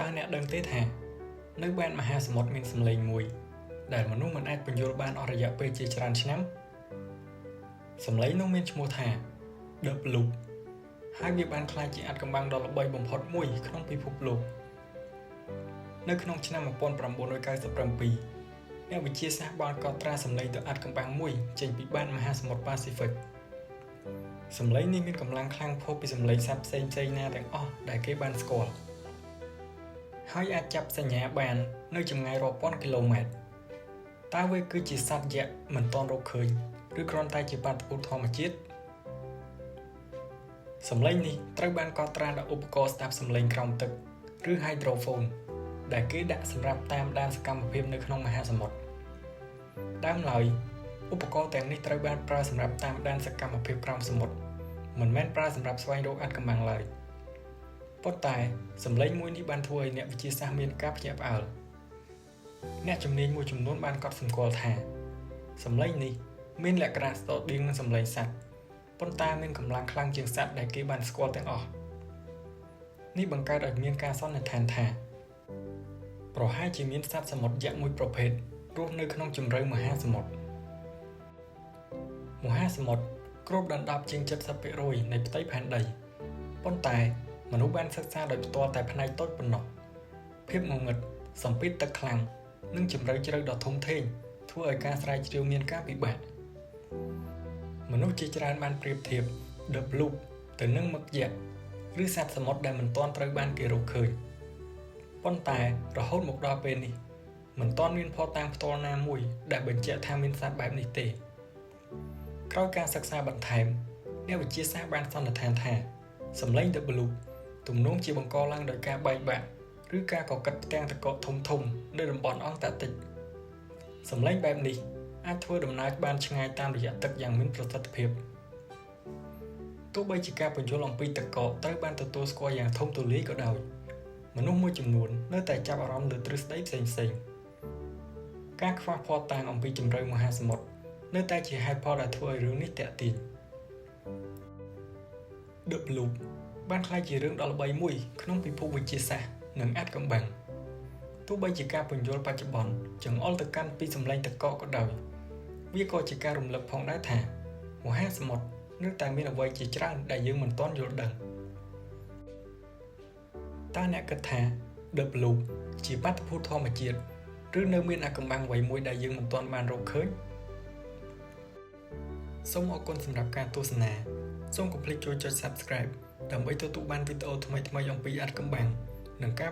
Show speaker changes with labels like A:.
A: ta nẹt đằng tế thà nơi ban mà hà một mình sầm lên mùi để mà nung mình aiបញ្យល់បានអស់រយៈពេលជាច្រើនឆ្នាំសម្លេងនោះមានឈ្មោះថា The Blue ហើយវាបានក្លាយជាអាចកំបាំងដ៏ល្បីបំផុតមួយក្នុងពិភពលោកនៅក្នុងឆ្នាំ1997អ្នកវិទ្យាសាស្ត្របានកត់ត្រាសម្លេងទៅអាចកំបាំងមួយចេញពីបានមហាសមុទ្រប៉ាស៊ីហ្វិកសម្លេងនេះមានកម្លាំងខ្លាំងផុសពីសម្លេងសត្វផ្សេងៗណាទាំងអស់ដែលគេបានស្គាល់ហើយអាចចាប់សញ្ញាបាននៅចម្ងាយរាប់ពាន់គីឡូម៉ែត្រតើវាគឺជាសត្វយក្សមិនទាន់រកឃើញឬគ្រាន់តែជាបាតុភូតធម្មជាតិសម្លេងនេះត្រូវបានកត់ត្រាដោយឧបករណ៍ស្ដាប់សម្លេងក្រោមទឹកឬ hydrophone ដែលគេដាក់សម្រាប់តាមដានសកម្មភាពនៅក្នុងមហាសមុទ្រដើមឡើយឧបករណ៍ទាំងនេះត្រូវបានប្រើសម្រាប់តាមដានសកម្មភាពក្រោមសមុទ្រមិនមែនប្រើសម្រាប់ស្វែងរកអាចកំបាំងឡើយប៉ុន្តែសម្លេងមួយនេះបានធ្វើឲ្យអ្នកវិទ្យាសាស្ត្រមានការភ្ញាក់ផ្អើលអ្នកជំនាញមួយចំនួនបានកត់សម្គាល់ថាសម្លេងនេះមានលក្ខណៈស្ទើរដៀងនឹងសម្លេងសត្វប៉ុន្តែមានកម្លាំងខ្លាំងជាងសត្វដែលគេបានស្គាល់ទាំងអស់នេះបង្កើតឲ្យមានការសន្និដ្ឋានថាប្រហែលជាមានសត្វសមុទ្រយក្សមួយប្រភេទរស់នៅក្នុងជម្រៅមហាសមុទ្រគ្របដណ្ដប់ជាង 70% នៃផ្ទៃផែនដីប៉ុន្តែមនុស្សបានសិក្សាដោយផ្ទាល់តែផ្នែកតូចប៉ុណ្ណោះភាពងងឹតសម្ពាធទឹកខ្លាំងនិងជម្រៅជ្រៅដ៏ធំធេងធ្វើឲ្យការស្រាវជ្រាវមានការពិបាកមនុស្សជាច្រើនបានប្រៀបធៀប The Blue ទៅនឹងមឹកយក្សឬសត្វសមុទ្រដែលមិនទាន់ត្រូវបានគេរកឃើញប៉ុន្តែរហូតមកដល់ពេលនេះមិនទាន់មានភស្តុតាងផ្ទាល់ណាមួយដែលបញ្ជាក់ថាមានសត្វបែបនេះទេក្រោយការសិក្សាបន្ថែមអ្នកវិទ្យាសាស្ត្របានសន្និដ្ឋានថាសម្លេង The Blue ទំនងជាបង្កឡើងដោយការបែកបាក់ឬការកកិតផ្ទាំងទឹកកកធំៗនៅតំបន់អង់តាក់ទិកសម្លេងបែបនេះអាចធ្វើដំណើរបានឆ្ងាយតាមរយៈទឹកយ៉ាងមានប្រសិទ្ធភាពទោះបីជាការពន្យល់អំពីទឹកកកត្រូវបានទទួលស្គាល់យ៉ាងធំទូលាយក៏ដោយមនុស្សមួយចំនួននៅតែចាប់អារម្មណ៍លើទ្រឹស្ដីផ្សេងៗការខ្វះភស្តុតាងអំពីជម្រៅមហាសមុទ្រនៅតែជាហេតុផលដែលធ្វើឲ្យរឿងនេះទាក់ទាញ The Blue បានក្លាយជារឿងដ៏ល្បីមួយក្នុងពិភពវិទ្យាសាស្ត្រនិងអាថ៌កំបាំងទោះបីជាការពន្យល់បច្ចុប្បន្នចង្អុលទៅកាន់ពីសម្លេងទឹកកកក៏ដោយវាក៏ជាការរំលឹកផងដែរថាមហាសមុទ្រនៅតែមានអ្វីជាច្រើនដែលយើងមិនទាន់យល់ដឹងតើអ្នកគិតថា The Blue ជាបាតុភូតធម្មជាតិឬនៅមានអាថ៌កំបាំងអ្វីមួយដែលយើងមិនទាន់បានរកឃើញសូមអរគុណសម្រាប់ការទស្សនាសូមកុំភ្លេចជួយចុច Subscribe ដើម្បីទទួលបានវីដេអូថ្មីៗអំពីអាថ៌កំបាំងនិងការ